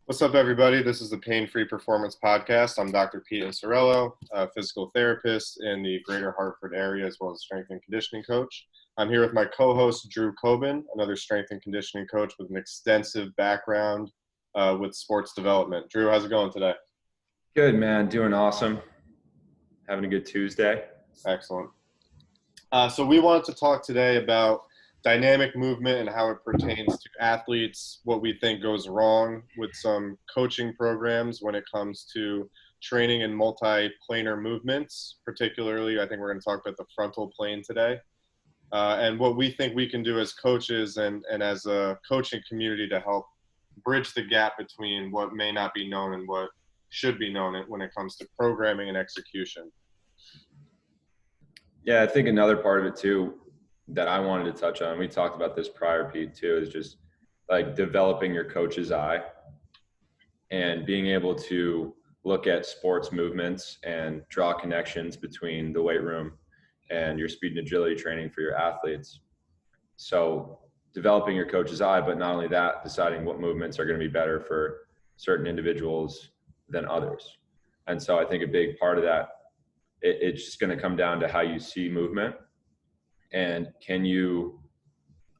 What's up, everybody? This is the Pain-Free Performance Podcast. I'm Dr. Pete Insorello, a physical therapist in the greater Hartford area, as well as strength and conditioning coach. I'm here with my co-host, Drew Coben, another strength and conditioning coach with an extensive background with sports development. Drew, how's it going today? Good, man. Doing awesome. Having a good Tuesday. Excellent. So we wanted to talk today about dynamic movement and how it pertains to athletes, what we think goes wrong with some coaching programs when it comes to training in multi-planar movements. Particularly, I think we're going to talk about the frontal plane today, and what we think we can do as coaches and as a coaching community to help bridge the gap between what may not be known and what should be known when it comes to programming and execution. Yeah, I think another part of it too that I wanted to touch on, we talked about this prior, Pete, too, is just like developing your coach's eye and being able to look at sports movements and draw connections between the weight room and your speed and agility training for your athletes. So developing your coach's eye, but not only that, deciding what movements are going to be better for certain individuals than others. And so I think a big part of that, it's just going to come down to how you see movement. And can you,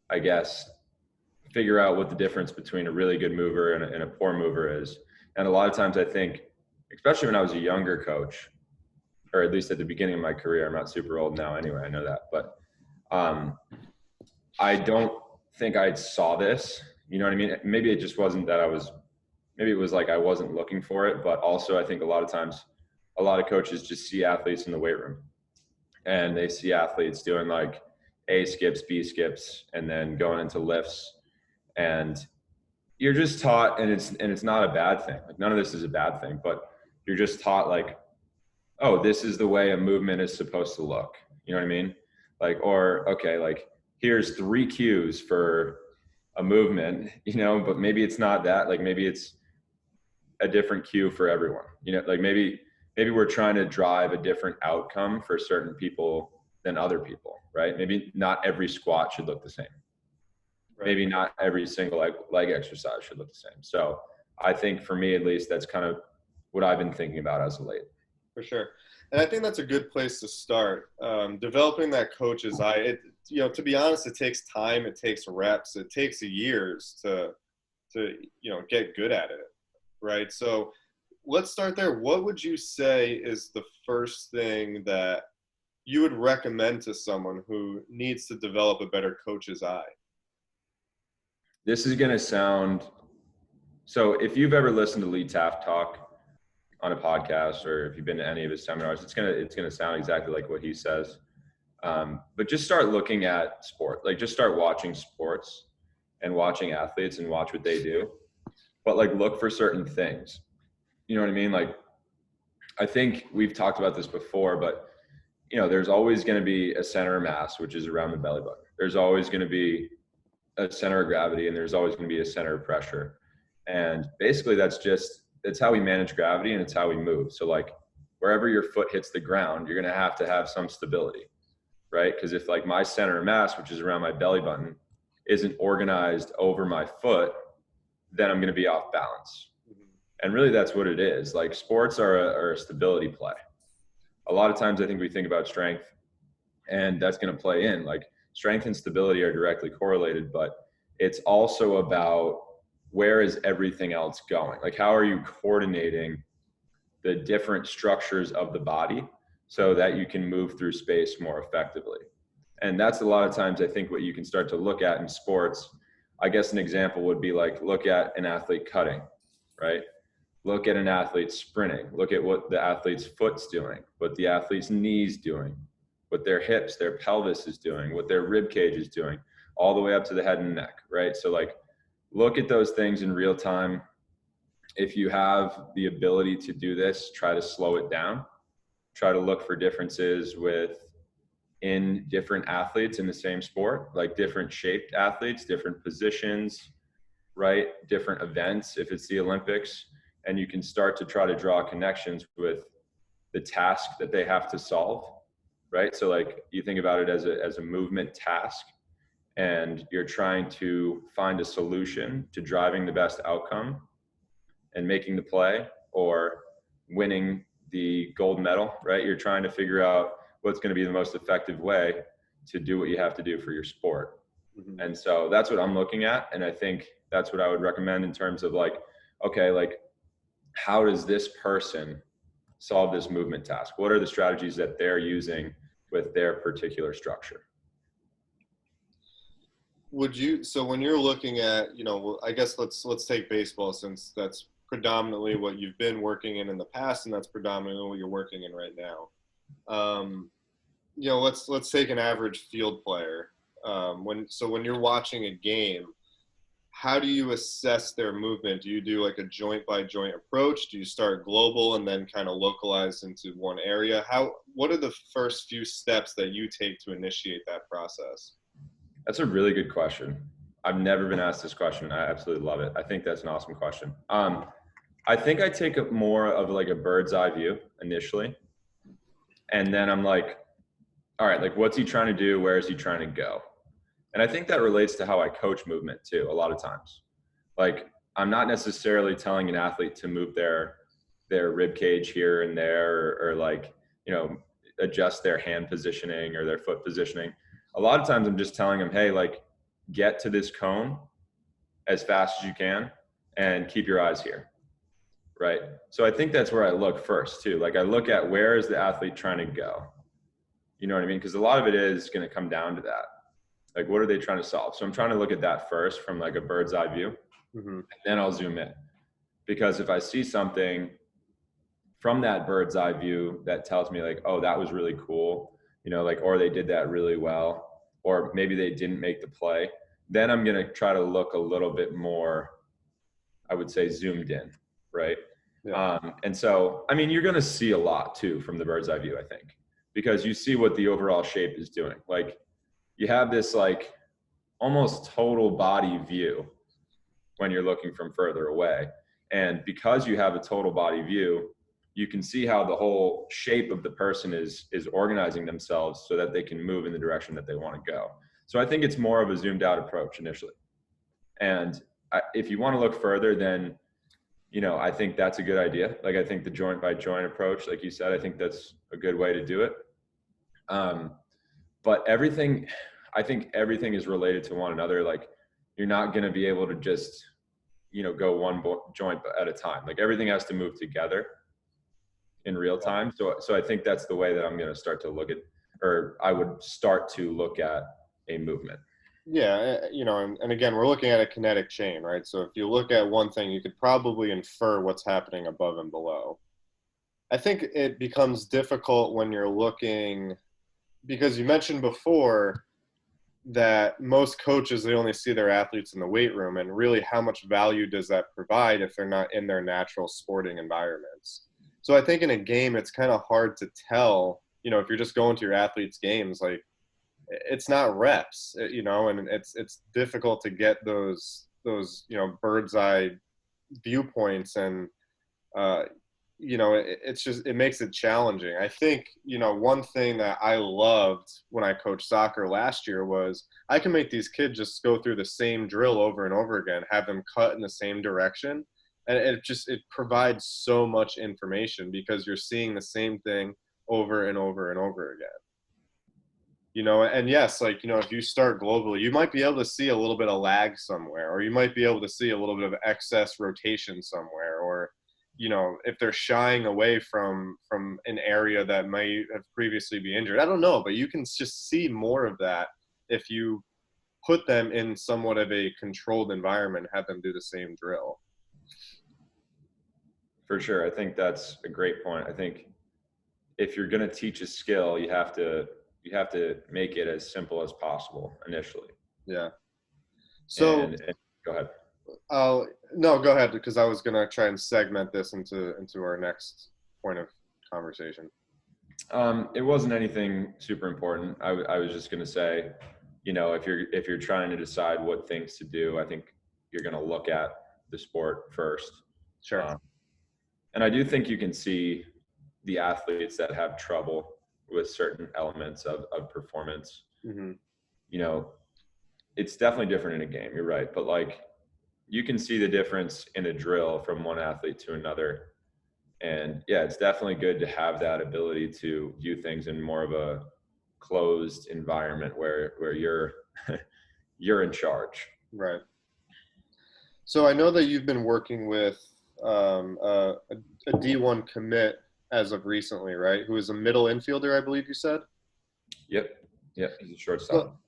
I guess, figure out what the difference between a really good mover and a poor mover is? And a lot of times I think, especially when I was a younger coach, or at least at the beginning of my career, I'm not super old now anyway, I know that, but I don't think I saw this, you know what I mean? Maybe it just wasn't that maybe it was like I wasn't looking for it, but also I think a lot of times, a lot of coaches just see athletes in the weight room. And they see athletes doing like A skips, B skips, and then going into lifts. And you're just taught, and it's not a bad thing. Like none of this is a bad thing, but you're just taught like, oh, this is the way a movement is supposed to look. You know what I mean? Like, or okay, like here's 3 cues for a movement, you know, but maybe it's not that. Like maybe it's a different cue for everyone. You know, like maybe we're trying to drive a different outcome for certain people than other people, right? Maybe not every squat should look the same. Right. Maybe not every single leg exercise should look the same. So I think for me, at least, that's kind of what I've been thinking about as of late. For sure. And I think that's a good place to start. Developing that coach's eye, to be honest, it takes time, it takes reps, it takes years to get good at it, right? So let's start there. What would you say is the first thing that you would recommend to someone who needs to develop a better coach's eye? This is going to sound – so if you've ever listened to Lee Taft talk on a podcast or if you've been to any of his seminars, it's going to sound exactly like what he says. But just start looking at sport. Like just start watching sports and watching athletes and watch what they do. But like look for certain things. You know what I mean? Like, I think we've talked about this before, but, there's always going to be a center of mass, which is around the belly button. There's always going to be a center of gravity, and there's always going to be a center of pressure. And basically that's how we manage gravity, and it's how we move. So like wherever your foot hits the ground, you're going to have some stability, right? Because if like my center of mass, which is around my belly button, isn't organized over my foot, then I'm going to be off balance. And really that's what it is. Like sports are a stability play. A lot of times I think we think about strength and that's going to play in. Like strength and stability are directly correlated, but it's also about where is everything else going? Like how are you coordinating the different structures of the body so that you can move through space more effectively? And that's a lot of times I think what you can start to look at in sports. I guess an example would be like look at an athlete cutting, right? Look at an athlete sprinting. Look at what the athlete's foot's doing, what the athlete's knee's doing, what their hips, their pelvis is doing, what their rib cage is doing, all the way up to the head and neck, right? So like, look at those things in real time. If you have the ability to do this, try to slow it down. Try to look for differences in different athletes in the same sport, like different shaped athletes, different positions, right? Different events, if it's the Olympics. And you can start to try to draw connections with the task that they have to solve, right? So like you think about it as a movement task, and you're trying to find a solution to driving the best outcome. and making the play or winning the gold medal, right? You're trying to figure out what's going to be the most effective way to do what you have to do for your sport. Mm-hmm. And so that's what I'm looking at. And I think that's what I would recommend in terms of like, okay, like how does this person solve this movement task? What are the strategies that they're using with their particular structure? So when you're looking at, I guess let's take baseball, since that's predominantly what you've been working in the past, and that's predominantly what you're working in right now. Let's take an average field player. When you're watching a game, how do you assess their movement? Do you do like a joint by joint approach? Do you start global and then kind of localize into one area? What are the first few steps that you take to initiate that process? That's a really good question. I've never been asked this question. I absolutely love it. I think that's an awesome question. I think I take it more of like a bird's eye view initially. And then I'm like, all right, like what's he trying to do? Where is he trying to go? And I think that relates to how I coach movement too, a lot of times. Like I'm not necessarily telling an athlete to move their rib cage here and there, or like, adjust their hand positioning or their foot positioning. A lot of times I'm just telling them, hey, like get to this cone as fast as you can and keep your eyes here. Right. So I think that's where I look first too. Like I look at where is the athlete trying to go? You know what I mean? Because a lot of it is going to come down to that. Like, what are they trying to solve? So I'm trying to look at that first from like a bird's eye view, and then I'll zoom in. Because if I see something from that bird's eye view that tells me like, oh, that was really cool, like, or they did that really well, or maybe they didn't make the play, then I'm going to try to look a little bit more, I would say, zoomed in, right? Yeah. And so, I mean, you're going to see a lot too from the bird's eye view, I think, because you see what the overall shape is doing. Like you have this like almost total body view when you're looking from further away. And because you have a total body view, you can see how the whole shape of the person is organizing themselves so that they can move in the direction that they want to go. So I think it's more of a zoomed out approach initially. And if you want to look further, then, I think that's a good idea. Like, I think the joint by joint approach, like you said, I think that's a good way to do it. But I think everything is related to one another. Like you're not going to be able to just, go one joint at a time. Like everything has to move together in real time. So I think that's the way that I'm going to start to look at, or I would start to look at a movement. Yeah, and again, we're looking at a kinetic chain, right? So if you look at one thing, you could probably infer what's happening above and below. I think it becomes difficult when you're looking, because you mentioned before that most coaches, they only see their athletes in the weight room, and really how much value does that provide if they're not in their natural sporting environments? So I think in a game, it's kind of hard to tell, if you're just going to your athletes' games, like it's not reps, and it's difficult to get those bird's eye viewpoints, and it makes it challenging. I think one thing that I loved when I coached soccer last year was I can make these kids just go through the same drill over and over again, have them cut in the same direction, and it provides so much information because you're seeing the same thing over and over and over again. And yes, like, if you start globally, you might be able to see a little bit of lag somewhere, or you might be able to see a little bit of excess rotation somewhere, or, if they're shying away from an area that might have previously been injured. I don't know, but you can just see more of that if you put them in somewhat of a controlled environment, have them do the same drill. For sure. I think that's a great point. I think if you're going to teach a skill, you have to make it as simple as possible initially. Yeah. So and go ahead. No, go ahead, because I was going to try and segment this into our next point of conversation. It wasn't anything super important. I was just going to say, if you're trying to decide what things to do, I think you're going to look at the sport first. Sure. And I do think you can see the athletes that have trouble with certain elements of performance. Mm-hmm. It's definitely different in a game. You're right. But like you can see the difference in a drill from one athlete to another. And yeah, it's definitely good to have that ability to view things in more of a closed environment where you're you're in charge. Right. So I know that you've been working with a D1 commit as of recently, right? Who is a middle infielder, I believe you said. Yep. Yep. He's a So, shortstop.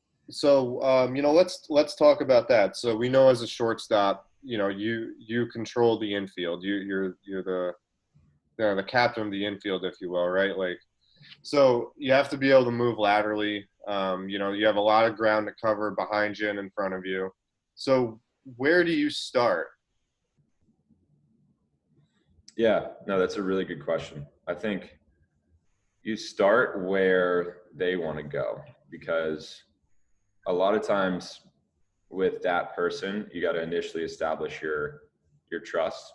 let's talk about that. So we know as a shortstop, you control the infield. You're the captain of the infield, if you will, right? Like, so you have to be able to move laterally. You have a lot of ground to cover behind you and in front of you. So where do you start? Yeah, no, that's a really good question. I think you start where they want to go, because a lot of times with that person, you got to initially establish your trust.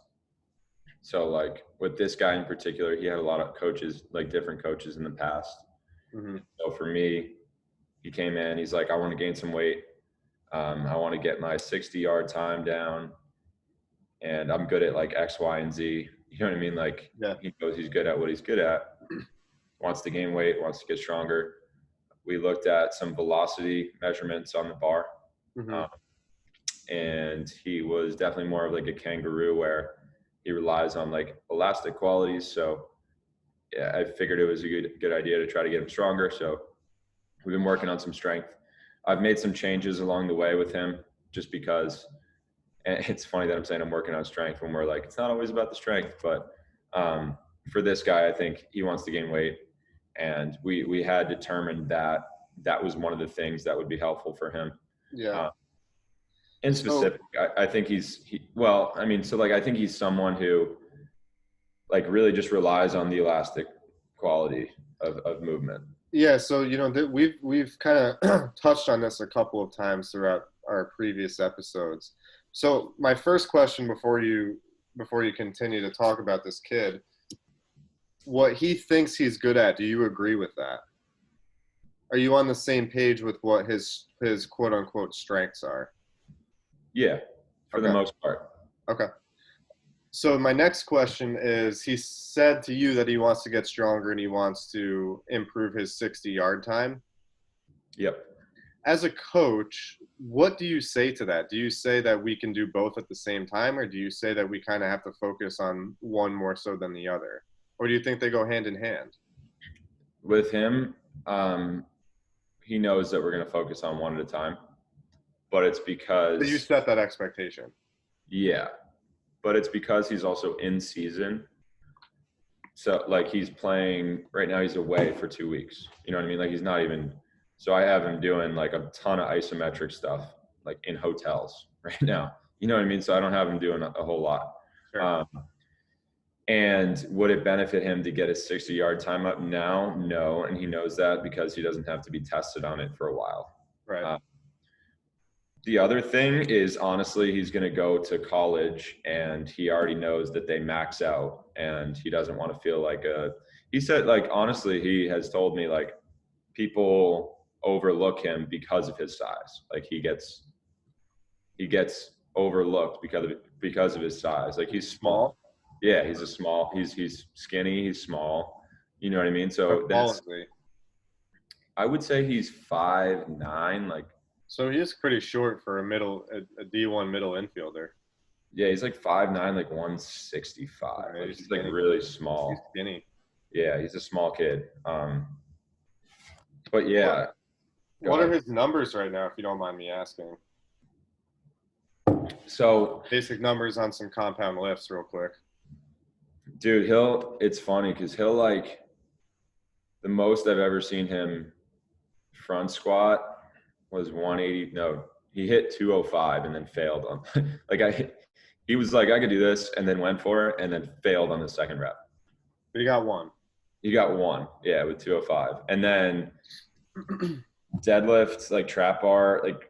So like with this guy in particular, he had a lot of coaches, like different coaches in the past. Mm-hmm. So for me, he came in, he's like, I want to gain some weight. I want to get my 60-yard time down, and I'm good at like X, Y, and Z. You know what I mean? Like Yeah. he knows he's good at what he's good at, wants to gain weight, wants to get stronger. We looked at some velocity measurements on the bar. Mm-hmm. Um, and he was definitely more of like a kangaroo, where he relies on like elastic qualities. So yeah, I figured it was a good idea to try to get him stronger. So we've been working on some strength. I've made some changes along the way with him, just because, and it's funny that I'm saying I'm working on strength when we're like, it's not always about the strength, but for this guy, I think he wants to gain weight. And we had determined that that was one of the things that would be helpful for him. Yeah. In So specific, I think I think he's someone who like really just relies on the elastic quality of movement. yeah, so we've kind of touched on this a couple of times throughout our previous episodes. So my first question before you continue to talk about this kid, what he thinks he's good at, do you agree with that? Are you on the same page with what his quote unquote strengths are? Yeah, for the Okay. most part. Okay. So my next question is, he said to you that he wants to get stronger and he wants to improve his 60-yard time. Yep. As a coach, what do you say to that? Do you say that we can do both at the same time, or do you say that we kind of have to focus on one more so than the other? Or do you think they go hand in hand? With him, he knows that we're going to focus on one at a time, but it's So you because, set that expectation. yeah, but it's because he's also in season. So like he's playing right now, he's away for 2 weeks. You know what I mean? Like he's not even, so I have him doing like a ton of isometric stuff, like in hotels right now. You know what I mean? So I don't have him doing a whole lot. Sure. And would it benefit him to get his 60-yard time up now? No. And he knows that because he doesn't have to be tested on it for a while. Right. The other thing is, honestly, he's going to go to college and he already knows that they max out, and he doesn't want to feel like he said, like, honestly, he has told me like people overlook him because of his size. Like he gets overlooked because of his size. Like he's small. Yeah, he's skinny, he's small. You know what I mean? So that's, I would say he's 5'9", like, So he is pretty short for a D1 middle infielder. yeah, he's like 5'9", like 165. Right, Like, he's he's like skinny. really He's small. skinny. Yeah, he's a small kid. But yeah, go What are ahead. his numbers right now, if you don't mind me asking? So, Basic numbers on some compound lifts real quick. dude, it's funny because he'll like, the most I've ever seen him front squat was 180. No, he hit 205 and then failed on, he was like, I could do this, and then went for it and then failed on the second rep. But he got one. He got one, yeah, with 205. And then deadlifts, like trap bar, like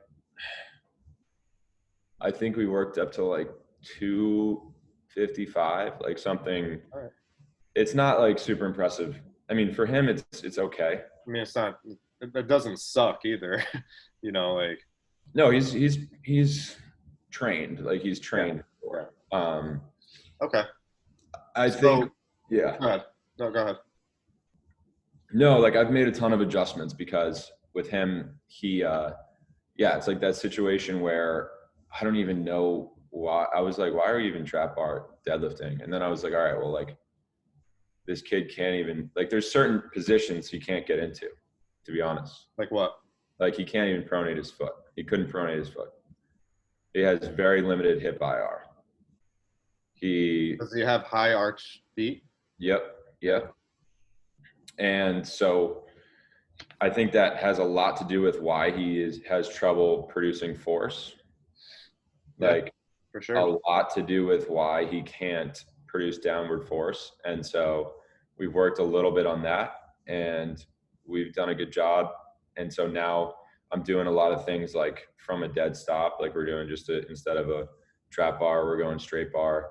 I think we worked up to like 255, like something. All right. It's not like super impressive. I mean, for him, it's okay. I mean, it doesn't suck either. Like. No, he's trained. Like he's trained for. Okay. I So, think, yeah. go ahead. No, go ahead. No, like I've made a ton of adjustments because with him, it's like that situation where I don't even know why. I was like, why are we even trap bar deadlifting? And then I was like, all right, well, like this kid can't even, like there's certain positions he can't get into, to be honest. Like what? Like he can't even pronate his foot. He couldn't pronate his foot. He has very limited hip IR. Does he have high arch feet? Yep. And so I think that has a lot to do with why he has trouble producing force. Like for sure. A lot to do with why he can't produce downward force. And so we've worked a little bit on that and we've done a good job. And so now I'm doing a lot of things like from a dead stop, like we're doing instead of a trap bar, we're going straight bar.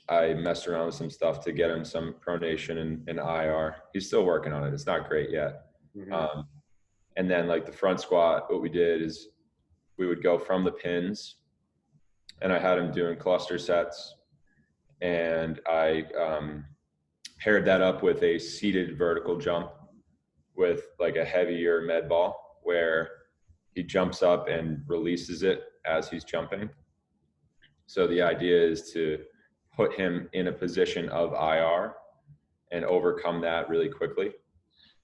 I messed around with some stuff to get him some pronation and IR. He's still working on it. It's not great yet. Mm-hmm. And then like the front squat, what we did is we would go from the pins and I had him doing cluster sets and I paired that up with a seated vertical jump with like a heavier med ball where he jumps up and releases it as he's jumping. So the idea is to put him in a position of IR and overcome that really quickly.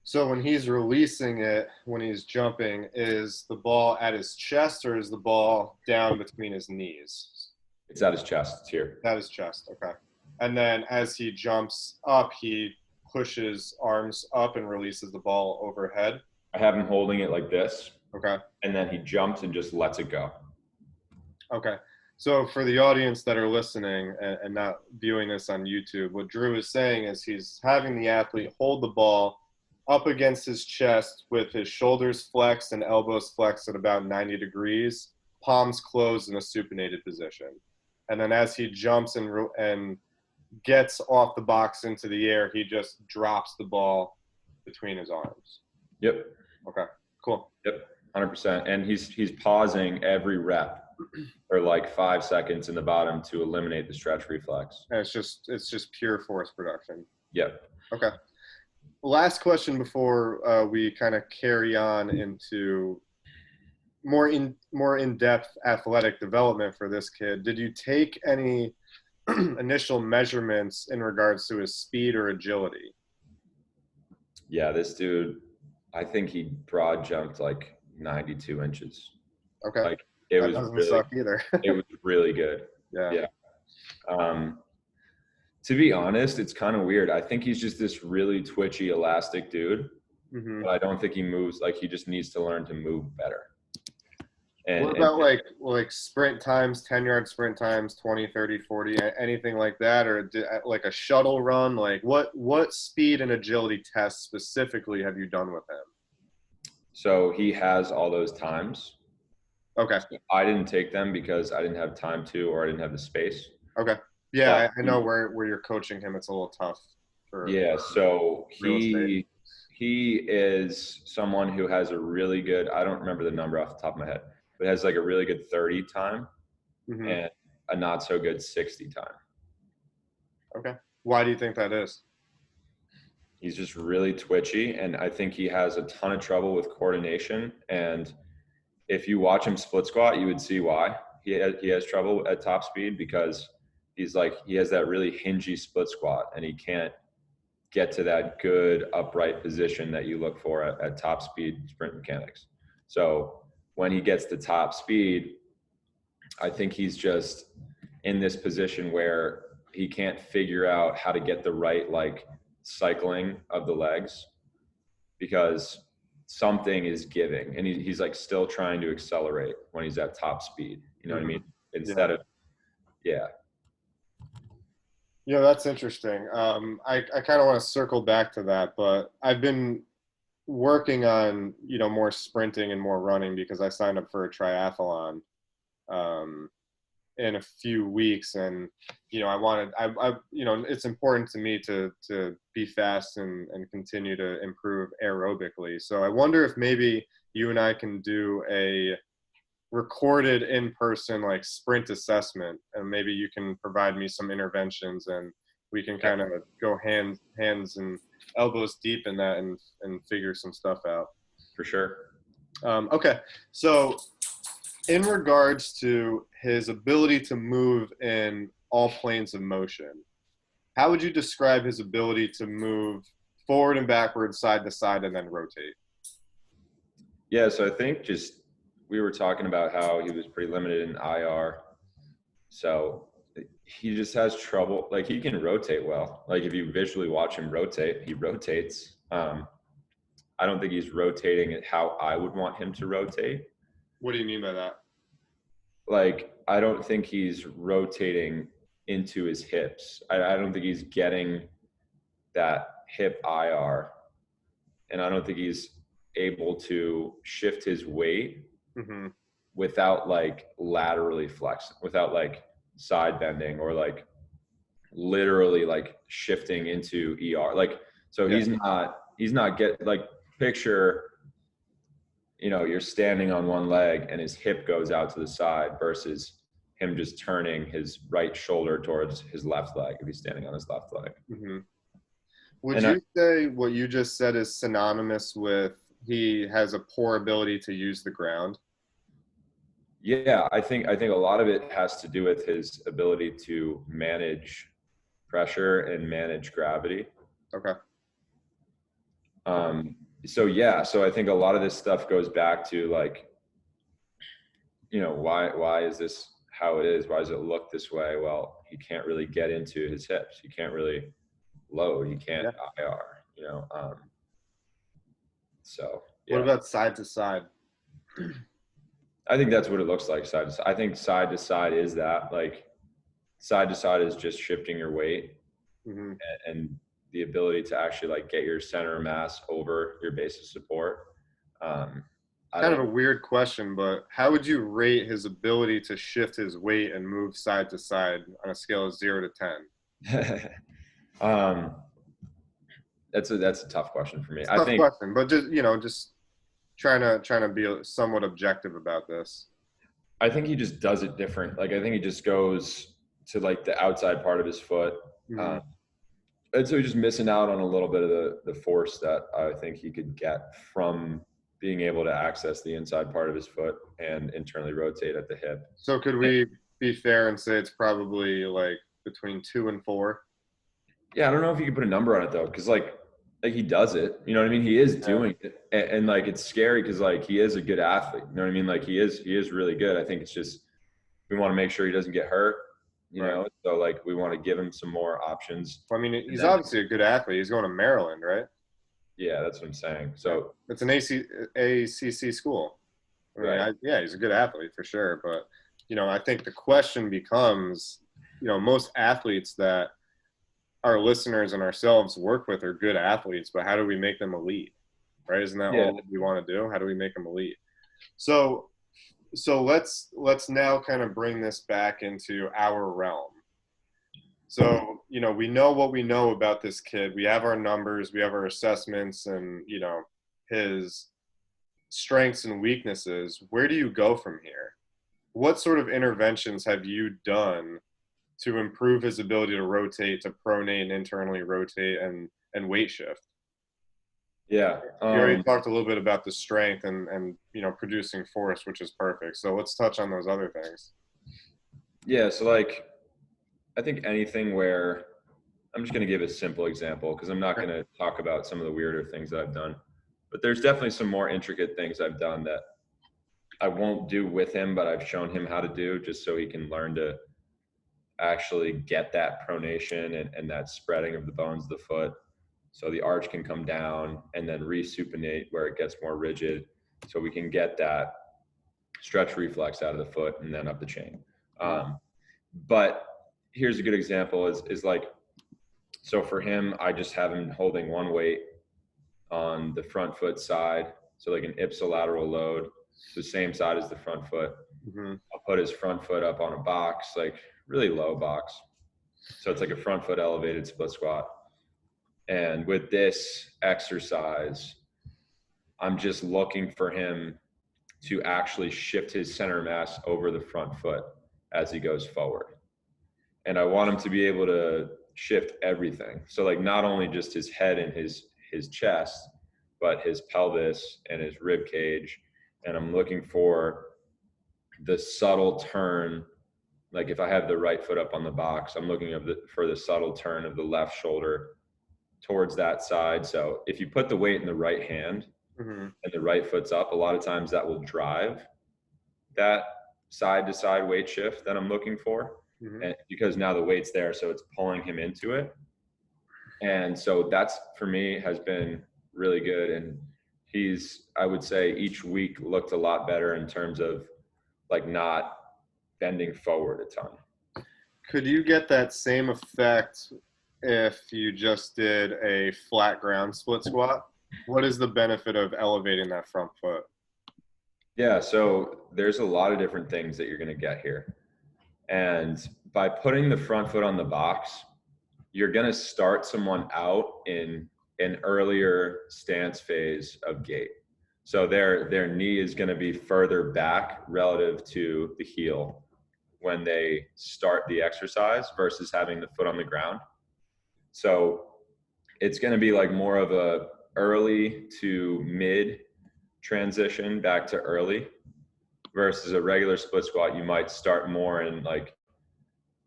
So when he's releasing it, when he's jumping, is the ball at his chest or is the ball down between his knees? It's at his chest. It's here. At his chest. Okay. And then as he jumps up, he pushes arms up and releases the ball overhead. I have him holding it like this. Okay. And then he jumps and just lets it go. Okay. So for the audience that are listening and not viewing this on YouTube, what Drew is saying is he's having the athlete hold the ball up against his chest with his shoulders flexed and elbows flexed at about 90 degrees, palms closed in a supinated position. And then as he jumps and gets off the box into the air, he just drops the ball between his arms. Yep. Okay, cool. Yep, 100%. And he's pausing every rep for like 5 seconds in the bottom to eliminate the stretch reflex. And it's just pure force production. Yep. Okay. Last question before we kind of carry on into more in-depth athletic development for this kid. Did you take any initial measurements in regards to his speed or agility? Yeah, this dude, I think he broad jumped like 92 inches. Okay. Like it that doesn't suck either. It was really good. Yeah. To be honest, it's kind of weird. I think he's just this really twitchy, elastic dude. Mm-hmm. But I don't think he moves. Like he just needs to learn to move better. And, what about like sprint times, 10-yard sprint times, 20, 30, 40, anything like that? Or like a shuttle run? Like what speed and agility tests specifically have you done with him? So he has all those times. Okay. So I didn't take them because I didn't have time to, or I didn't have the space. Okay. Yeah, I know where you're coaching him. It's a little tough. So he is someone who has a really good, I don't remember the number off the top of my head, but has like a really good 30 time and a not so good 60 time. Okay. Why do you think that is? He's just really twitchy, and I think he has a ton of trouble with coordination. And if you watch him split squat, you would see why he has trouble at top speed, because he has that really hingy split squat and he can't get to that good upright position that you look for at top speed sprint mechanics. So when he gets to top speed, I think he's just in this position where he can't figure out how to get the right like cycling of the legs, because something is giving and he's like still trying to accelerate when he's at top speed. You know what I mean? Instead of. Yeah, that's interesting. I kind of want to circle back to that, but I've been working on, more sprinting and more running because I signed up for a triathlon in a few weeks. And, it's important to me to be fast and continue to improve aerobically. So I wonder if maybe you and I can do recorded in-person like sprint assessment, and maybe you can provide me some interventions, and we can kind of go hands and elbows deep in that and figure some stuff out. For sure. Okay, so in regards to his ability to move in all planes of motion, how would you describe his ability to move forward and backward, side to side, and then rotate? Yeah, so I think just we were talking about how he was pretty limited in IR. So he just has trouble. Like, he can rotate well. Like, if you visually watch him rotate, he rotates. I don't think he's rotating at how I would want him to rotate. What do you mean by that? Like, I don't think he's rotating into his hips. I don't think he's getting that hip IR. And I don't think he's able to shift his weight without like laterally flexing, without like side bending, or like literally like shifting into ER. Like, so he's not like, picture, you're standing on one leg and his hip goes out to the side versus him just turning his right shoulder towards his left leg if he's standing on his left leg. Would you say what you just said is synonymous with he has a poor ability to use the ground? Yeah, I think a lot of it has to do with his ability to manage pressure and manage gravity. Okay. So I think a lot of this stuff goes back to like, why is this how it is? Why does it look this way? Well, he can't really get into his hips. He can't really load. He can't IR, So yeah. What about side to side? I think that's what it looks like, side to side. I think side to side is that, like, side to side is just shifting your weight and the ability to actually like get your center of mass over your base of support. Kind of a weird question, but how would you rate his ability to shift his weight and move side to side on a scale of 0 to 10? That's a tough question for me. It's a tough question, but just trying to be somewhat objective about this. I think he just does it different. Like, I think he just goes to like the outside part of his foot. And so he's just missing out on a little bit of the force that I think he could get from being able to access the inside part of his foot and internally rotate at the hip. So could we be fair and say it's probably like between 2 and 4? Yeah, I don't know if you could put a number on it though, because like he does it. You know what I mean? He is doing it, and like it's scary because like he is a good athlete. You know what I mean? Like he is really good. I think it's just we want to make sure he doesn't get hurt. You know, so like we want to give him some more options. Well, I mean, he's obviously a good athlete. He's going to Maryland, right? Yeah, that's what I'm saying. So it's an ACC school. I mean, he's a good athlete for sure. But I think the question becomes, most athletes that our listeners and ourselves work with are good athletes, but how do we make them elite? Right? Isn't that all we want to do? How do we make them elite? So let's now kind of bring this back into our realm. So, we know what we know about this kid. We have our numbers, we have our assessments, and, his strengths and weaknesses. Where do you go from here? What sort of interventions have you done to improve his ability to rotate, to pronate and internally rotate and weight shift? Yeah. You already talked a little bit about the strength and producing force, which is perfect. So let's touch on those other things. Yeah. So like, I think anything where I'm just going to give a simple example because I'm not going to talk about some of the weirder things that I've done, but there's definitely some more intricate things I've done that I won't do with him, but I've shown him how to do just so he can learn to actually get that pronation and that spreading of the bones of the foot. So the arch can come down and then resupinate where it gets more rigid. So we can get that stretch reflex out of the foot and then up the chain. But here's a good example is like, so for him, I just have him holding one weight on the front foot side. So like an ipsilateral load, the same side as the front foot. I'll put his front foot up on a box, like really low box. So it's like a front foot elevated split squat. And with this exercise, I'm just looking for him to actually shift his center mass over the front foot as he goes forward. And I want him to be able to shift everything. So like not only just his head and his chest, but his pelvis and his rib cage. And I'm looking for the subtle turn. Like if I have the right foot up on the box, I'm looking for the subtle turn of the left shoulder towards that side. So if you put the weight in the right hand and the right foot's up, a lot of times that will drive that side to side weight shift that I'm looking for. And because now the weight's there, so it's pulling him into it. And so that's, for me, has been really good. And he's, I would say each week looked a lot better in terms of like not bending forward a ton. Could you get that same effect if you just did a flat ground split squat? What is the benefit of elevating that front foot? Yeah, so there's a lot of different things that you're going to get here. And by putting the front foot on the box, you're going to start someone out in an earlier stance phase of gait. So their knee is going to be further back relative to the heel when they start the exercise versus having the foot on the ground. So it's going to be like more of a early to mid transition back to early versus a regular split squat. You might start more in like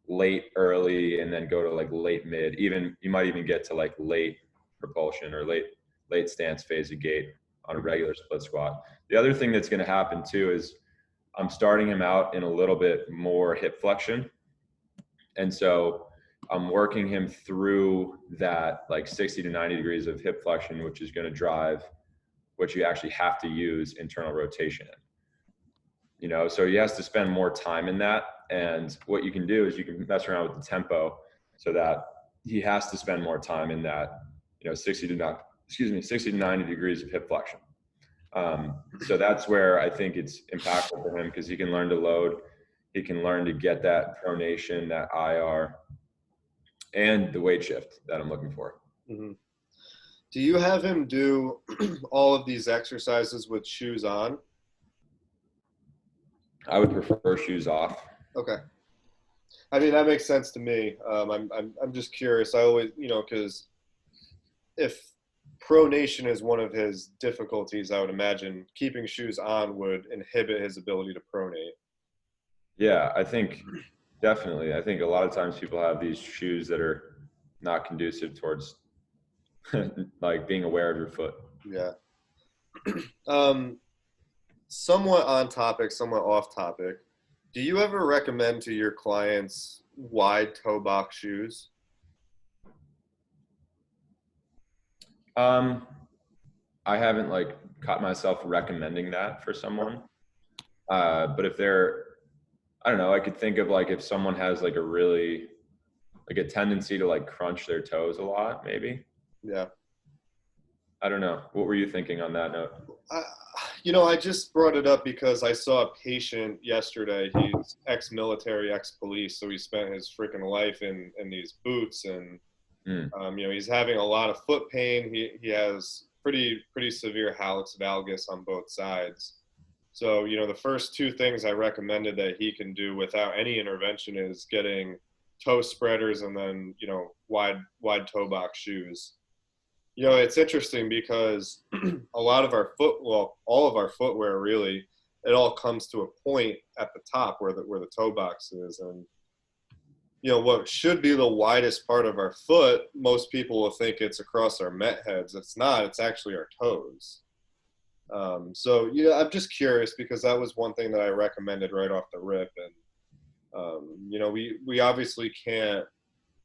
late early and then go to like late mid. Even you might even get to like late propulsion or late stance phase of gait on a regular split squat. The other thing that's going to happen too is I'm starting him out in a little bit more hip flexion. And so I'm working him through that like 60 to 90 degrees of hip flexion, which is going to drive what you actually have to use internal rotation in. You know, so he has to spend more time in that. And what you can do is you can mess around with the tempo so that he has to spend more time in that, 60 to 90 degrees of hip flexion. So that's where I think it's impactful for him because he can learn to load. He can learn to get that pronation, that IR, and the weight shift that I'm looking for. Mm-hmm. Do you have him do all of these exercises with shoes on? I would prefer shoes off. Okay. I mean, that makes sense to me. I'm just curious. I always, because if pronation is one of his difficulties, I would imagine keeping shoes on would inhibit his ability to pronate. Yeah, I think definitely. I think a lot of times people have these shoes that are not conducive towards like being aware of your foot. Yeah. Somewhat on topic, somewhat off topic. Do you ever recommend to your clients wide toe box shoes? I haven't like caught myself recommending that for someone. But if they're, I don't know, I could think of like if someone has like a really, like a tendency to like crunch their toes a lot, maybe. Yeah. I don't know. What were you thinking on that note? I just brought it up because I saw a patient yesterday. He's ex-military, ex-police, so he spent his freaking life in these boots, and he's having a lot of foot pain. He has pretty severe hallux valgus on both sides. So the first two things I recommended that he can do without any intervention is getting toe spreaders and then wide toe box shoes. It's interesting because a lot of our all of our footwear really, it all comes to a point at the top where the toe box is. And, what should be the widest part of our foot, most people will think it's across our met heads. It's not, it's actually our toes. So, I'm just curious because that was one thing that I recommended right off the rip. And, we obviously can't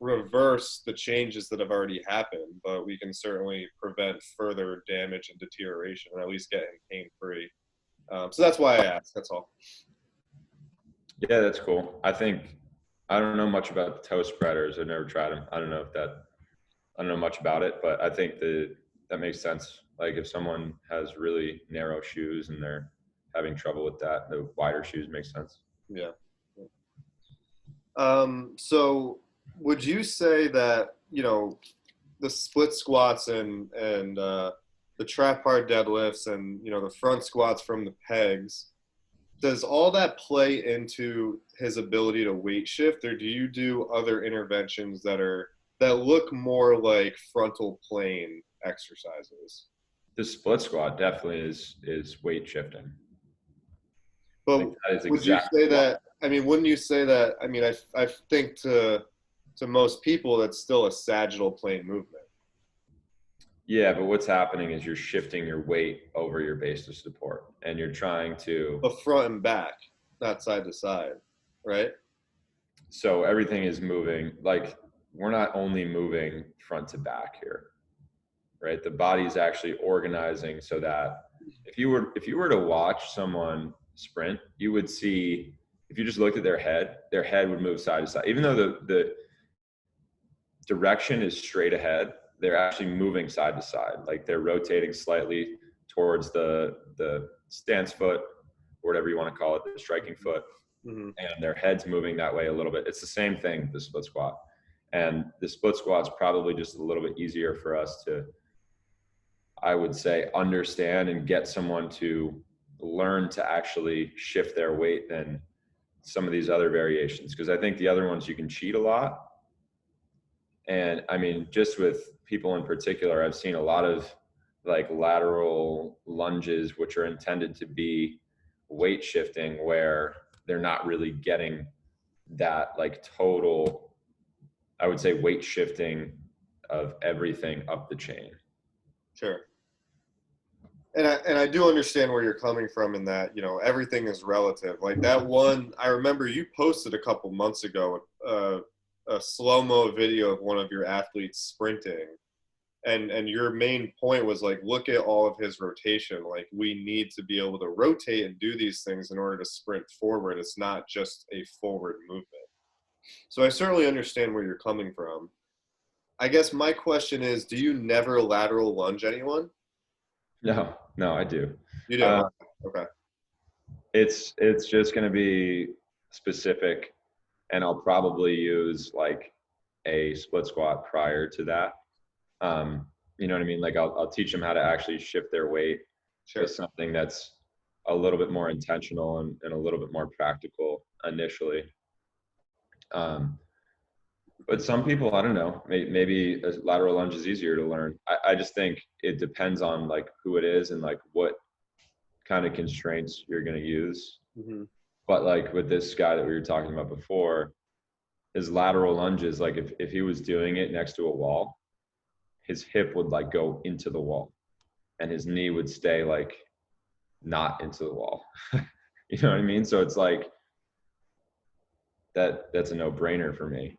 reverse the changes that have already happened, but we can certainly prevent further damage and deterioration, or at least get him pain-free. So that's why I asked. That's all. Yeah, that's cool. I don't know much about the toe spreaders. I've never tried them. I don't know much about it, but I think that makes sense. Like if someone has really narrow shoes and they're having trouble with that, the wider shoes make sense. Yeah. So would you say that, the split squats and the trap hard deadlifts and, the front squats from the pegs, does all that play into his ability to weight shift, or do you do other interventions that look more like frontal plane exercises? The split squat definitely is weight shifting. But Like that is would you exactly say why. that? I mean, wouldn't you say that? I mean, I think to most people that's still a sagittal plane movement. Yeah, but what's happening is you're shifting your weight over your base of support, and you're trying to. But front and back, not side to side, right? So everything is moving. Like we're not only moving front to back here, right? The body is actually organizing so that if you were to watch someone sprint, you would see, if you just looked at their head would move side to side. Even though the direction is straight ahead, they're actually moving side to side. Like they're rotating slightly towards the stance foot, or whatever you want to call it, the striking foot, Mm-hmm. and their head's moving that way a little bit. It's the same thing with the split squat. And the split squat's probably just a little bit easier for us to, I would say, understand and get someone to learn to actually shift their weight than some of these other variations. Because I think the other ones you can cheat a lot. And I mean, just with people in particular, I've seen a lot of like lateral lunges, which are intended to be weight shifting, where they're not really getting that like total, I would say, weight shifting of everything up the chain. Sure. And I do understand where you're coming from in that, everything is relative. Like that one, I remember you posted a couple months ago a slow-mo video of one of your athletes sprinting. And your main point was like, look at all of his rotation. Like we need to be able to rotate and do these things in order to sprint forward. It's not just a forward movement. So I certainly understand where you're coming from. I guess my question is, do you never lateral lunge anyone? No, I do. You do. Uh, Okay. it's just going to be specific, and I'll probably use like a split squat prior to that. You know what I mean? Like I'll teach them how to actually shift their weight Sure. with something that's a little bit more intentional and a little bit more practical initially. But some people, I don't know, maybe a lateral lunge is easier to learn. I just think it depends on like who it is and like what kind of constraints you're going to use. Mm-hmm. But like with this guy that we were talking about before, his lateral lunges, like if he was doing it next to a wall, his hip would like go into the wall and his knee would stay like not into the wall. You know what I mean? So it's like that's a no-brainer for me.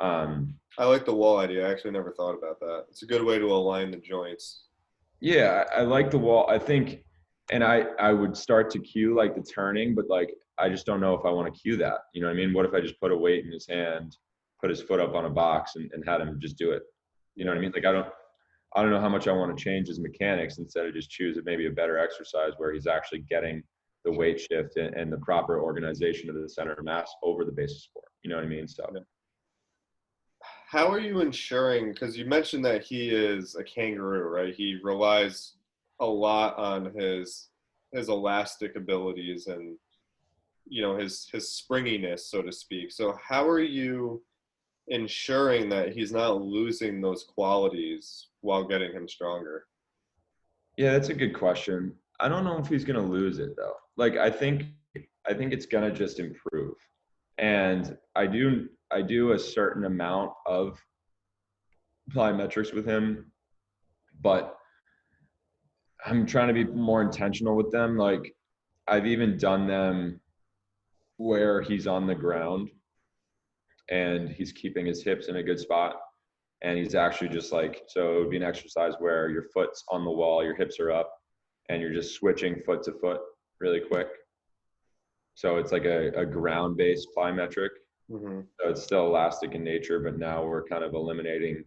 I like the wall idea. I actually never thought about that. It's a good way to align the joints. Yeah, I like the wall. I think, and I would start to cue like the turning, but like I just don't know if I want to cue that. You know what I mean? What if I just put a weight in his hand, put his foot up on a box, and had him just do it? You know what I mean? Like I don't know how much I want to change his mechanics instead of just choose maybe a better exercise where he's actually getting the weight shift and the proper organization of the center of mass over the base of support. You know what I mean? So. Yeah. How are you ensuring, because you mentioned that he is a kangaroo, right? He relies a lot on his elastic abilities and his springiness, so to speak. So how are you ensuring that he's not losing those qualities while getting him stronger? Yeah, that's a good question. I don't know if he's going to lose it though. Like I think it's going to just improve. And I do a certain amount of plyometrics with him, but I'm trying to be more intentional with them. Like I've even done them where he's on the ground and he's keeping his hips in a good spot. And he's actually just like, so it would be an exercise where your foot's on the wall, your hips are up, and you're just switching foot to foot really quick. So it's like a ground-based plyometric. Mm-hmm. So it's still elastic in nature, but now we're kind of eliminating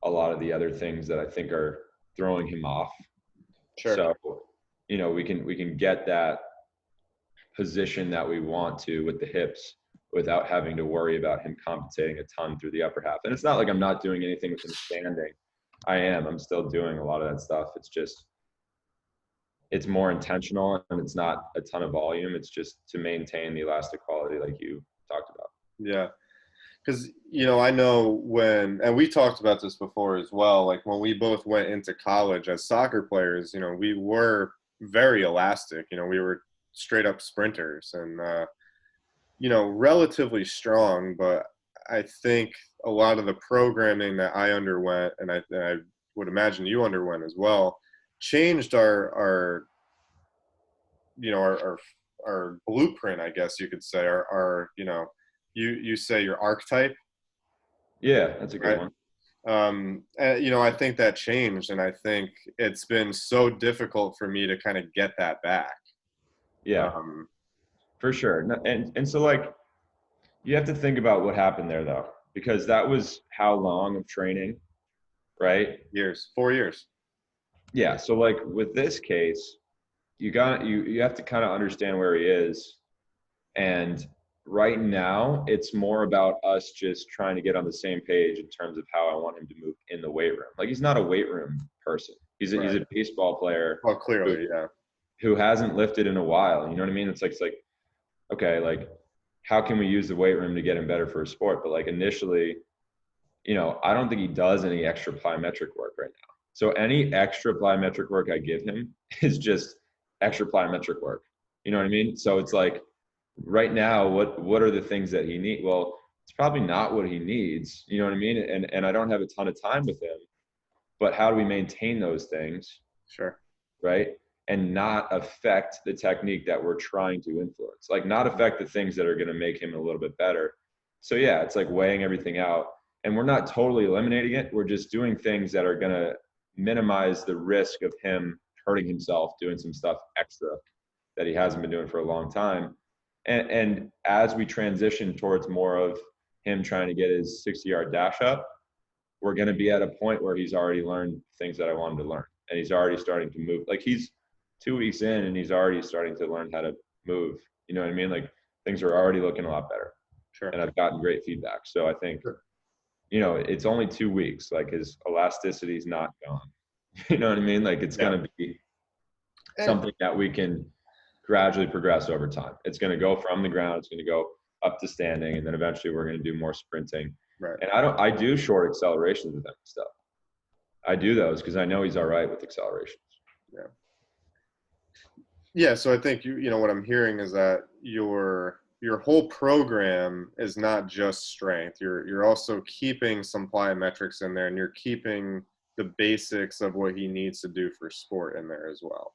a lot of the other things that I think are throwing him off. Sure. So, we can get that position that we want to with the hips without having to worry about him compensating a ton through the upper half. And it's not like I'm not doing anything with him standing. I am. I'm still doing a lot of that stuff. It's just, it's more intentional and it's not a ton of volume. It's just to maintain the elastic quality like you talked about. Yeah. Because, I know and we talked about this before as well, like when we both went into college as soccer players, we were very elastic. We were straight up sprinters and, relatively strong. But I think a lot of the programming that I underwent, and I would imagine you underwent as well, changed our our blueprint, I guess you could say, our you say your archetype. Yeah, that's a good Right. one. I think that changed, and I think it's been so difficult for me to kind of get that back. Yeah, for sure. And so like, you have to think about what happened there though, because that was how long of training, right? 4 years. Yeah. So like with this case, you have to kind of understand where he is. And right now it's more about us just trying to get on the same page in terms of how I want him to move in the weight room. Like he's not a weight room person. He's Right. a baseball player. Well, clearly, yeah. Who hasn't lifted in a while. You know what I mean? It's like, okay, like how can we use the weight room to get him better for a sport? But like initially, I don't think he does any extra plyometric work right now. So any extra plyometric work I give him is just extra plyometric work. You know what I mean? So it's like right now, what are the things that he needs? Well, it's probably not what he needs. You know what I mean? And I don't have a ton of time with him. But how do we maintain those things? Sure. Right? And not affect the technique that we're trying to influence, like not affect the things that are going to make him a little bit better. So yeah, it's like weighing everything out, and we're not totally eliminating it. We're just doing things that are going to minimize the risk of him hurting himself doing some stuff extra that he hasn't been doing for a long time. And as we transition towards more of him trying to get his 60-yard dash up, we're going to be at a point where he's already learned things that I want him to learn. And he's already starting to move. Like he's 2 weeks in and he's already starting to learn how to move. You know what I mean? Like things are already looking a lot better. Sure. And I've gotten great feedback. So I think, it's only 2 weeks. Like his elasticity is not gone. You know what I mean? Like it's going to be something that we can gradually progress over time. It's going to go from the ground. It's going to go up to standing. And then eventually we're going to do more sprinting. Right. And I do short accelerations with him and stuff. I do those because I know he's all right with accelerations. Yeah. Yeah. So I think what I'm hearing is that your whole program is not just strength. You're also keeping some plyometrics in there, and you're keeping the basics of what he needs to do for sport in there as well.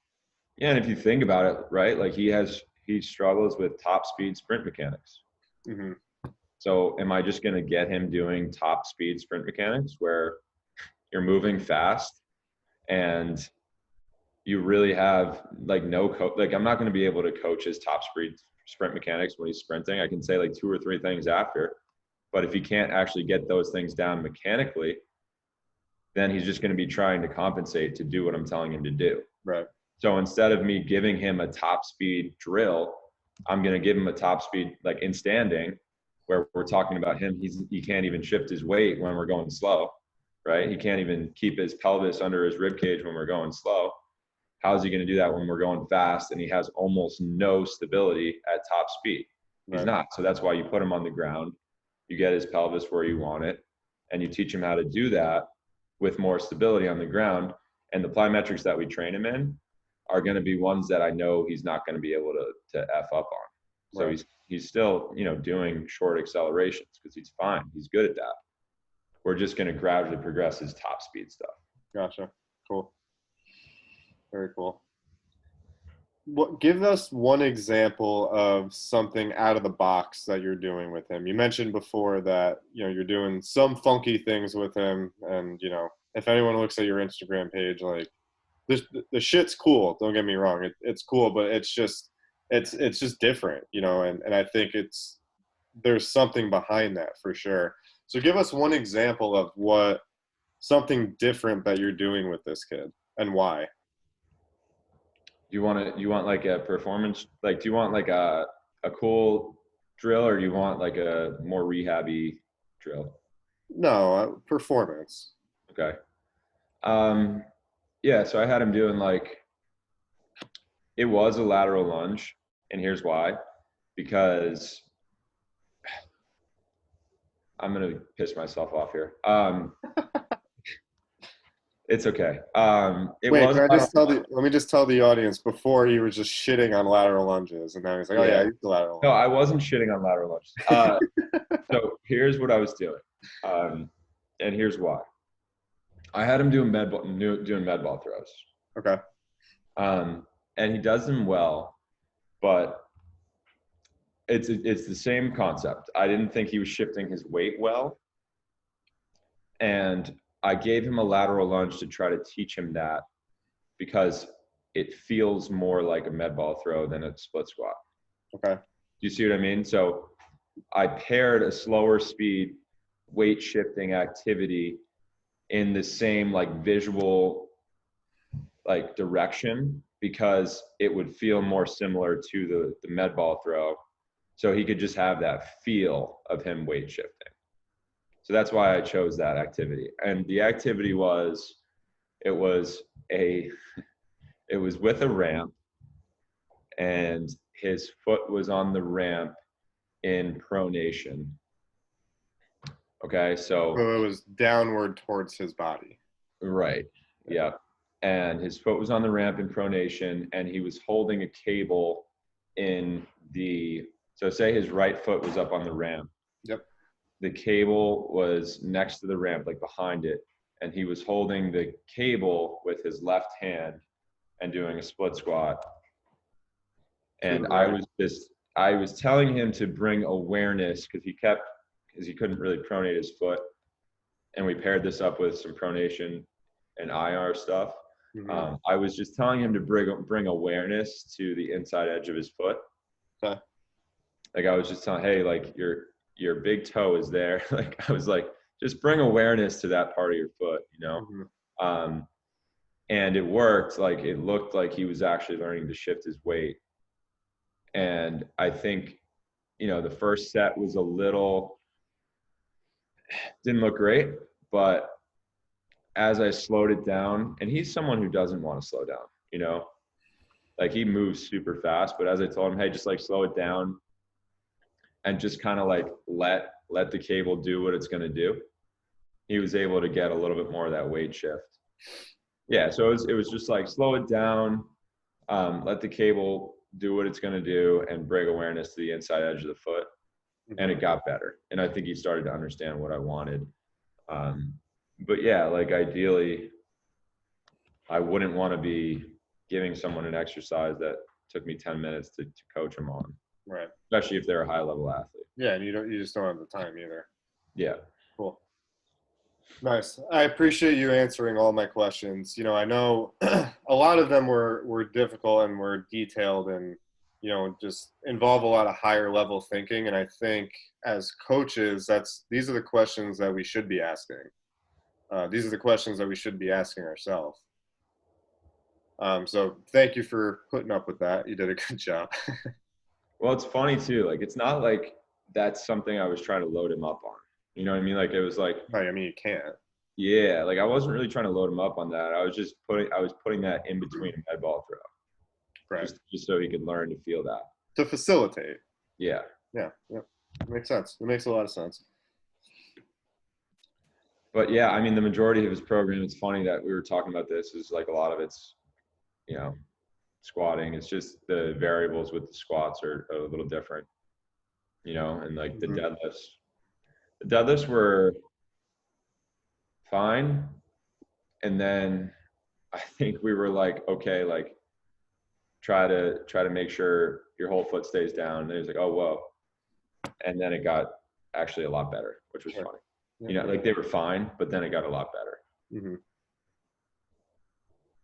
Yeah, and if you think about it, right, like he struggles with top speed sprint mechanics. Mm-hmm. So am I just going to get him doing top speed sprint mechanics where you're moving fast and you really have like no coach? Like I'm not going to be able to coach his top speed sprint mechanics when he's sprinting. I can say like 2 or 3 things after, but if he can't actually get those things down mechanically, then he's just going to be trying to compensate to do what I'm telling him to do. Right. So instead of me giving him a top speed drill, I'm going to give him a top speed, like in standing, where we're talking about him. He can't even shift his weight when we're going slow, right? He can't even keep his pelvis under his rib cage when we're going slow. How's he going to do that when we're going fast and he has almost no stability at top speed? He's not. So that's why you put him on the ground. You get his pelvis where you want it, and you teach him how to do that with more stability on the ground. And the plyometrics that we train him in are going to be ones that I know he's not going to be able to F up on. So he's still, doing short accelerations because he's fine. He's good at that. We're just going to gradually progress his top speed stuff. Gotcha. Cool. Very cool. Give us one example of something out of the box that you're doing with him. You mentioned before that, you're doing some funky things with him. And, if anyone looks at your Instagram page, like the shit's cool. Don't get me wrong. It's cool, but it's just different, and I think there's something behind that for sure. So give us one example of something different that you're doing with this kid and why. You want like a performance, like, do you want like a cool drill, or do you want like a more rehab-y drill? No, performance. Okay. Yeah, so I had him doing it was a lateral lunge, and here's why. Because I'm going to piss myself off here. It's okay. It Wait, was can I lateral just tell lunge. let me just tell the audience, before he was just shitting on lateral lunges, and now he's like, oh yeah, Yeah. I used the lateral No, lunge. I wasn't shitting on lateral lunges. So here's what I was doing. And here's why. I had him doing med ball throws. Okay. And he does them well, but it's the same concept. I didn't think he was shifting his weight well. And I gave him a lateral lunge to try to teach him that, because it feels more like a med ball throw than a split squat. Okay. Do you see what I mean? So I paired a slower speed weight shifting activity in the same visual direction, because it would feel more similar to the med ball throw. So he could just have that feel of him weight shifting. So that's why I chose that activity. And the activity it was with a ramp, and his foot was on the ramp in pronation. Okay, So it was downward towards his body. Right. Yeah. And his foot was on the ramp in pronation, and he was holding a cable so say his right foot was up on the ramp. Yep. The cable was next to the ramp, behind it, and he was holding the cable with his left hand and doing a split squat. And Right. I was telling him to bring awareness, because he couldn't really pronate his foot. And we paired this up with some pronation and IR stuff. Mm-hmm. I was just telling him to bring awareness to the inside edge of his foot. Okay. I was just telling, hey, your big toe is there. I was just bring awareness to that part of your foot, Mm-hmm. And it worked. It looked like he was actually learning to shift his weight. And I think, the first set was didn't look great, but as I slowed it down, and he's someone who doesn't want to slow down, he moves super fast, but as I told him, hey, just slow it down and just kind of let the cable do what it's going to do, he was able to get a little bit more of that weight shift. Yeah. So it was just slow it down, let the cable do what it's going to do, and bring awareness to the inside edge of the foot. Mm-hmm. And it got better. And I think he started to understand what I wanted. But yeah, ideally, I wouldn't want to be giving someone an exercise that took me 10 minutes to coach them on. Right. Especially if they're a high level athlete. Yeah. And you just don't have the time either. Yeah. Cool. Nice. I appreciate you answering all my questions. I know a lot of them were difficult and were detailed, and just involve a lot of higher level thinking. And I think as coaches, these are the questions that we should be asking. These are the questions that we should be asking ourselves. So thank you for putting up with that. You did a good job. Well, it's funny too. It's not that's something I was trying to load him up on. You know what I mean? It was I mean, you can't. Yeah, I wasn't really trying to load him up on that. I was putting that in between a med ball throw. Right. Just so he could learn to feel that. To facilitate. Yeah. Yeah. Yeah. It makes sense. It makes a lot of sense. But yeah, I mean, the majority of his program, it's funny that we were talking about this, is a lot of it's, squatting. It's just the variables with the squats are a little different, and the deadlifts. The deadlifts were fine. And then I think we were okay, try to make sure your whole foot stays down. And he was oh, whoa. And then it got actually a lot better, which was funny. Yeah. They were fine, but then it got a lot better. Mm-hmm.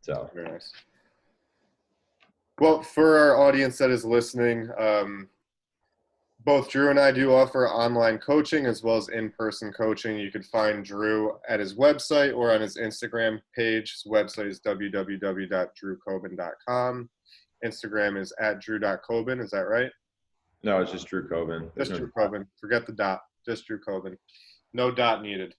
So very nice. Well, for our audience that is listening, both Drew and I do offer online coaching as well as in-person coaching. You can find Drew at his website or on his Instagram page. His website is www.drewcoben.com. Instagram is @drew.coben. Is that right? No, it's just Drew Coben. Just Drew Coben. Forget the dot. Just Drew Coben. No dot needed.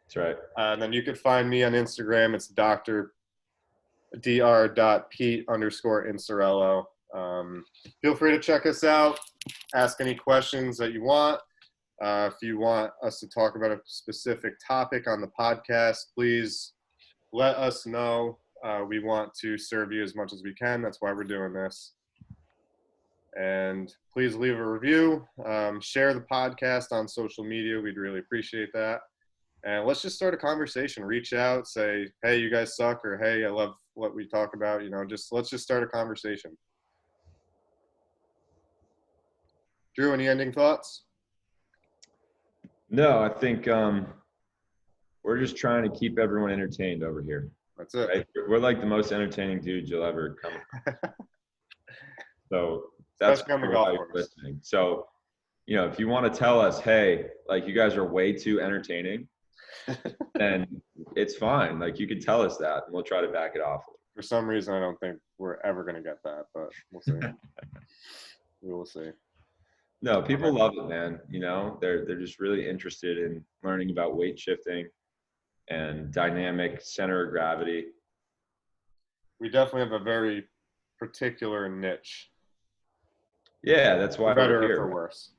That's right. And then you could find me on Instagram. It's dr.pete_Insorello. Feel free to check us out. Ask any questions that you want. If you want us to talk about a specific topic on the podcast, please let us know. We want to serve you as much as we can. That's why we're doing this. And please leave a review. Share the podcast on social media. We'd really appreciate that. And let's just start a conversation. Reach out, say, hey, you guys suck, or hey, I love what we talk about. Let's just start a conversation. Drew, any ending thoughts? No, I think we're just trying to keep everyone entertained over here. That's it. Right? We're like the most entertaining dudes you'll ever come across. So that's why you're listening. So, if you want to tell us, hey, like you guys are way too entertaining, then it's fine. Like you can tell us that and we'll try to back it off. For some reason, I don't think we're ever going to get that, but we'll see. We will see. No, people love it, man. They're just really interested in learning about weight shifting and dynamic center of gravity. We definitely have a very particular niche. Yeah, that's why for better we're here. Or for worse.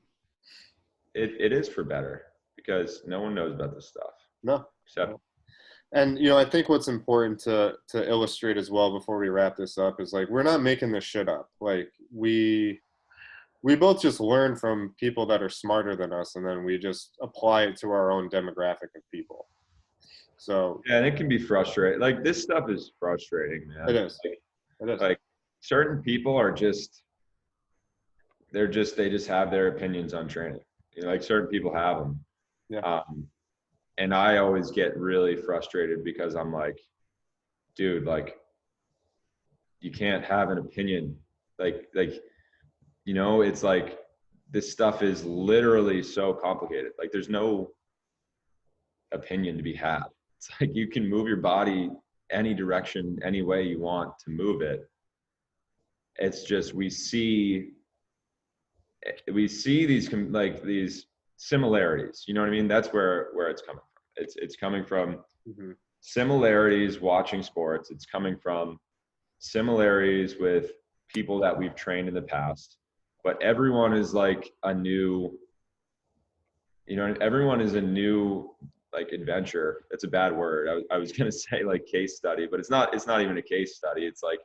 It is for better because no one knows about this stuff. No. Except. And I think what's important to illustrate as well before we wrap this up is like we're not making this shit up. Like we both just learn from people that are smarter than us, and then we just apply it to our own demographic of people. So yeah, and it can be frustrating. Like this stuff is frustrating, man. It is. Like certain people are they just have their opinions on training. Like certain people have them. Yeah. And I always get really frustrated because I'm like, dude, like you can't have an opinion. Like it's like this stuff is literally so complicated. Like there's no opinion to be had. It's like you can move your body any direction, any way you want to move it. It's just we see these similarities. You know what I mean? That's where it's coming from. It's coming from similarities watching sports. It's coming from similarities with people that we've trained in the past. But everyone is like a new, everyone is a new like adventure. That's a bad word. I was gonna say like case study, but it's not even a case study. It's like,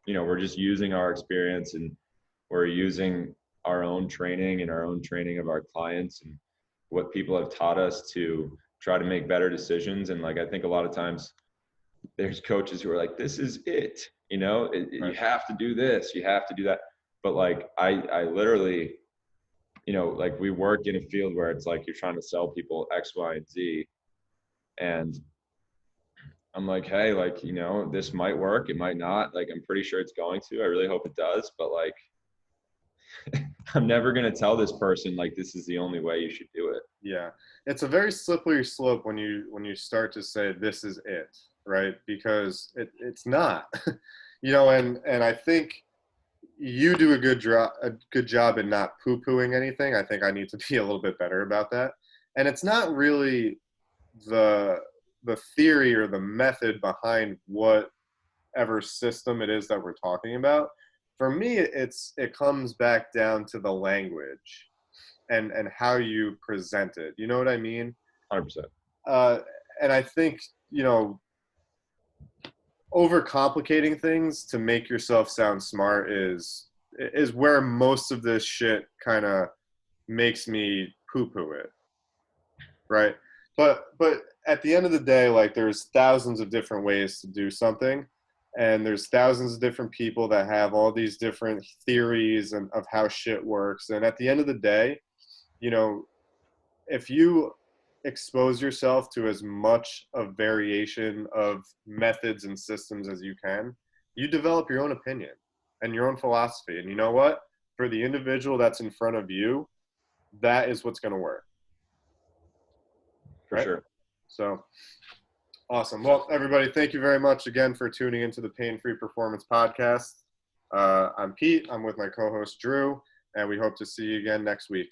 we're just using our experience and we're using our own training and our own training of our clients and what people have taught us to try to make better decisions. And like, I think a lot of times there's coaches who are like, this is it, right. You have to do this, you have to do that. But like, I literally, like we work in a field where it's like, you're trying to sell people X, Y, and Z. And I'm like, hey, like, this might work. It might not. Like, I'm pretty sure it's going to. I really hope it does. But like, I'm never going to tell this person, like, this is the only way you should do it. Yeah. It's a very slippery slope when you start to say this is it, right? Because it's not, and I think you do a good job in not poo-pooing anything. I think I need to be a little bit better about that. And it's not really the theory or the method behind whatever system it is that we're talking about. For me, it comes back down to the language and how you present it. You know what I mean? 100%. And I think, overcomplicating things to make yourself sound smart is where most of this shit kind of makes me poo-poo it, right? But at the end of the day, like there's thousands of different ways to do something, and there's thousands of different people that have all these different theories of how shit works. And at the end of the day, if you expose yourself to as much of variation of methods and systems as you can, you develop your own opinion and your own philosophy. And you know what? For the individual that's in front of you, that is what's going to work. For sure. So awesome. Well, everybody, thank you very much again for tuning into the Pain Free Performance Podcast. I'm Pete. I'm with my co-host Drew, and we hope to see you again next week.